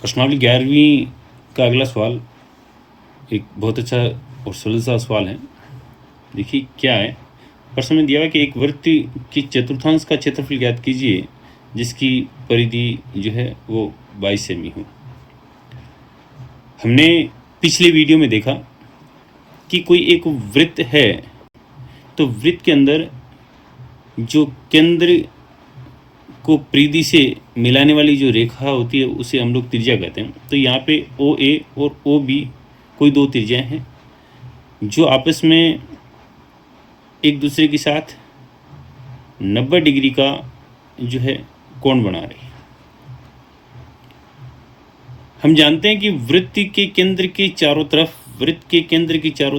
प्रश्नावली 11वीं का अगला सवाल एक बहुत अच्छा और सरल सा सवाल है। देखिए क्या है, प्रश्न में दिया हुआ कि एक वृत्त की चतुर्थांश का क्षेत्रफल ज्ञात कीजिए जिसकी परिधि जो है वो 22 सेमी हो। हमने पिछले वीडियो में देखा कि कोई एक वृत्त है, तो वृत्त के अंदर जो केंद्र को परिधि से मिलाने वाली जो रेखा होती है उसे हम लोग त्रिज्या कहते हैं। तो यहाँ पे ओ ए और ओ बी कोई दो त्रिज्याएं हैं जो आपस में एक दूसरे के साथ 90 डिग्री का जो है कोण बना रही है। हम जानते हैं कि वृत्त के केंद्र के चारों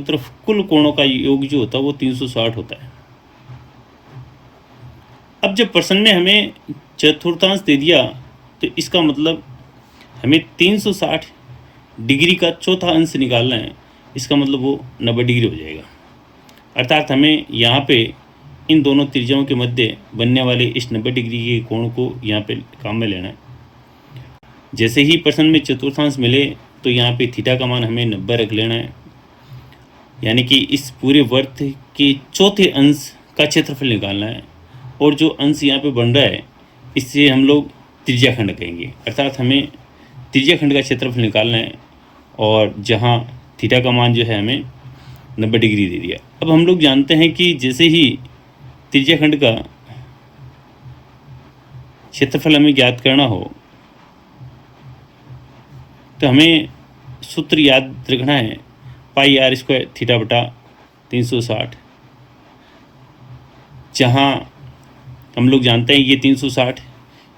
तरफ कुल कोणों का योग जो होता है वो 360 होता है। अब जब प्रश्न में हमें चतुर्थांश दे दिया तो इसका मतलब हमें 360 डिग्री का चौथा अंश निकालना है। इसका मतलब वो 90 डिग्री हो जाएगा। अर्थात हमें यहाँ पे इन दोनों त्रिज्याओं के मध्य बनने वाले इस 90 डिग्री के कोण को यहाँ पे काम में लेना है। जैसे ही प्रश्न में चतुर्थांश मिले तो यहाँ पे थीटा का मान हमें 90 रख लेना है, यानी कि इस पूरे वृत्त के चौथे अंश का क्षेत्रफल निकालना है। और जो अंश यहाँ पे बन रहा है इससे हम लोग त्रिज्याखंड कहेंगे। अर्थात हमें त्रिज्याखंड का क्षेत्रफल निकालना है और जहाँ थीटा का मान जो है हमें 90 डिग्री दे दिया। अब हम लोग जानते हैं कि जैसे ही त्रिज्याखंड का क्षेत्रफल हमें ज्ञात करना हो तो हमें सूत्र याद रखना है पाई आर स्क्वायर थीटा बटा 360, जहाँ हम लोग जानते हैं ये 360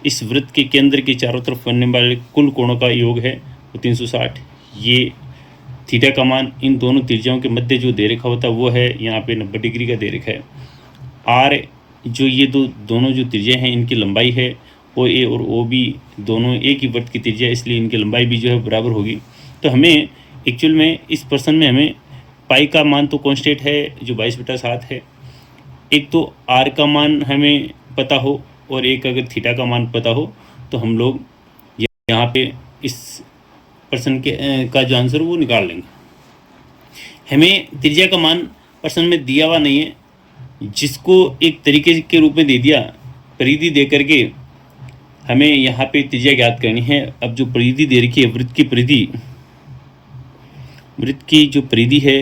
इस वृत्त के केंद्र के चारों तरफ बनने वाले कुल कोणों का योग है वो 360। ये थीटा का मान इन दोनों त्रिज्याओं के मध्य जो दे रखा होता है वो है यहाँ पे 90 डिग्री का दे रखा है। आर जो ये दोनों जो त्रिज्या हैं इनकी लंबाई है, ओ ए और ओ बी दोनों एक ही वृत्त की त्रिज्या, इसलिए इनकी लंबाई भी जो है बराबर होगी। तो हमें एक्चुअल में इस प्रश्न में हमें पाई का मान तो कांस्टेंट है जो 22/7 है। एक तो आर का मान हमें पता हो और एक अगर थीटा का मान पता हो तो हम लोग यहाँ पे इस प्रश्न के का जो आंसर वो निकाल लेंगे। हमें त्रिज्या का मान प्रश्न में दिया हुआ नहीं है, जिसको एक तरीके के रूप में दे दिया, परिधि दे करके हमें यहाँ पे त्रिज्या ज्ञात करनी है। अब जो परिधि दे रखी है वृत्त की जो परिधि है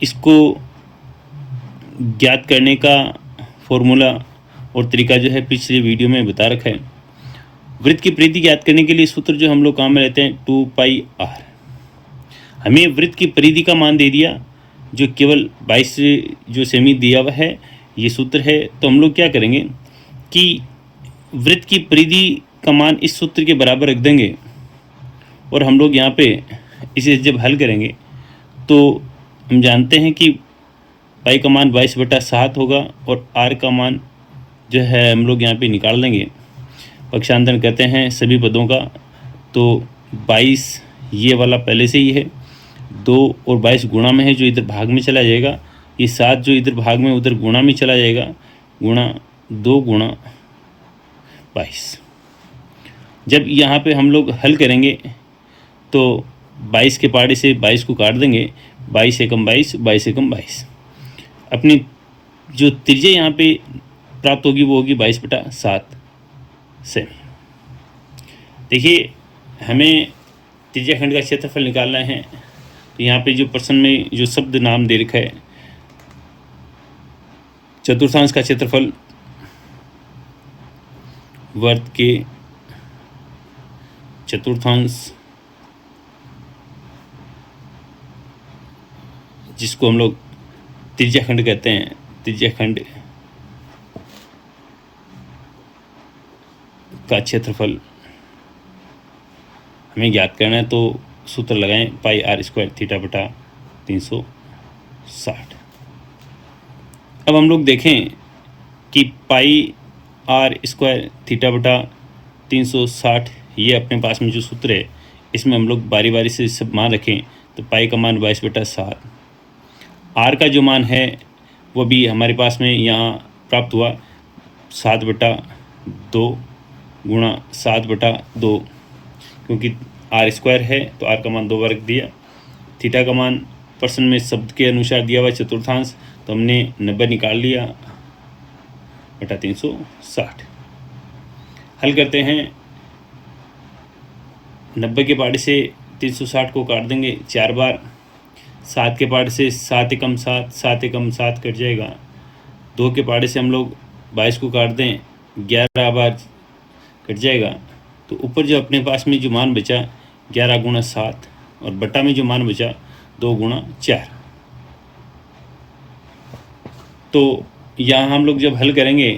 इसको ज्ञात करने का फॉर्मूला और तरीका जो है पिछले वीडियो में बता रखा है। वृत्त की परिधि ज्ञात करने के लिए सूत्र जो हम लोग काम में लेते हैं 2πr। हमें वृत्त की परिधि का मान दे दिया जो केवल 22 जो सेमी दिया हुआ है, ये सूत्र है। तो हम लोग क्या करेंगे कि वृत्त की परिधि का मान इस सूत्र के बराबर रख देंगे और हम लोग यहाँ पे इसे जब हल करेंगे तो हम जानते हैं कि पाई का मान 22/7 होगा और आर का मान जो है हम लोग यहाँ पे निकाल लेंगे। पक्षांतरण करते हैं सभी पदों का, तो 22 ये वाला पहले से ही है, 2 और 22 गुणा में है जो इधर भाग में चला जाएगा, ये 7 जो इधर भाग में उधर गुणा में चला जाएगा, गुणा 2 गुणा 22। जब यहाँ पे हम लोग हल करेंगे तो 22 के पहाड़े से 22 को काट देंगे, 22 एकम 22, 22 एकम 22। अपनी जो त्रिज्या यहाँ पे प्राप्त होगी वो होगी 22/7 सेमी। देखिए हमें त्रिज्याखंड का क्षेत्रफल निकालना है। तो यहाँ पे जो प्रश्न में जो शब्द नाम दे रखा है चतुर्थांश का क्षेत्रफल, वृत्त के चतुर्थांश जिसको हम लोग त्रिज्याखंड कहते हैं, त्रिज्याखंड का क्षेत्रफल हमें ज्ञात करना है। तो सूत्र लगाएं पाई आर स्क्वायर थीटा बटा 360। अब हम लोग देखें कि पाई आर स्क्वायर थीटा बटा 360 ये अपने पास में जो सूत्र है इसमें हम लोग बारी बारी से सब मान रखें। तो पाई का मान 22/7, आर का जो मान है वो भी हमारे पास में यहाँ प्राप्त हुआ 7/2 गुणा 7/2 क्योंकि आर स्क्वायर है तो आर का मान 2 वर्ग दिया। थीटा का मान प्रश्न में शब्द के अनुसार दिया हुआ चतुर्थांश, तो हमने 90 निकाल लिया बटा 360। हल करते हैं। 90 के पार्ट से 360 को काट देंगे 4 बार। 7 के पार्ट से 7 एकम 7, 7 एकम 7 कट जाएगा। 2 के पार्ट से हम लोग 22 को काट दें 11 बार कट जाएगा। तो ऊपर जो अपने पास में जो मान बचा 11 गुणा 7 और बटा में जो मान बचा 2 गुणा 4। तो यहाँ हम लोग जब हल करेंगे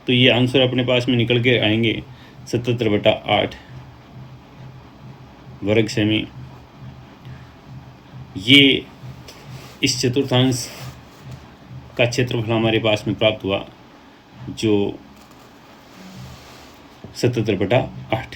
तो ये आंसर अपने पास में निकल के आएंगे 77/8 वर्ग सेमी। ये इस चतुर्थांश का क्षेत्रफल हमारे पास में प्राप्त हुआ जो 77/8।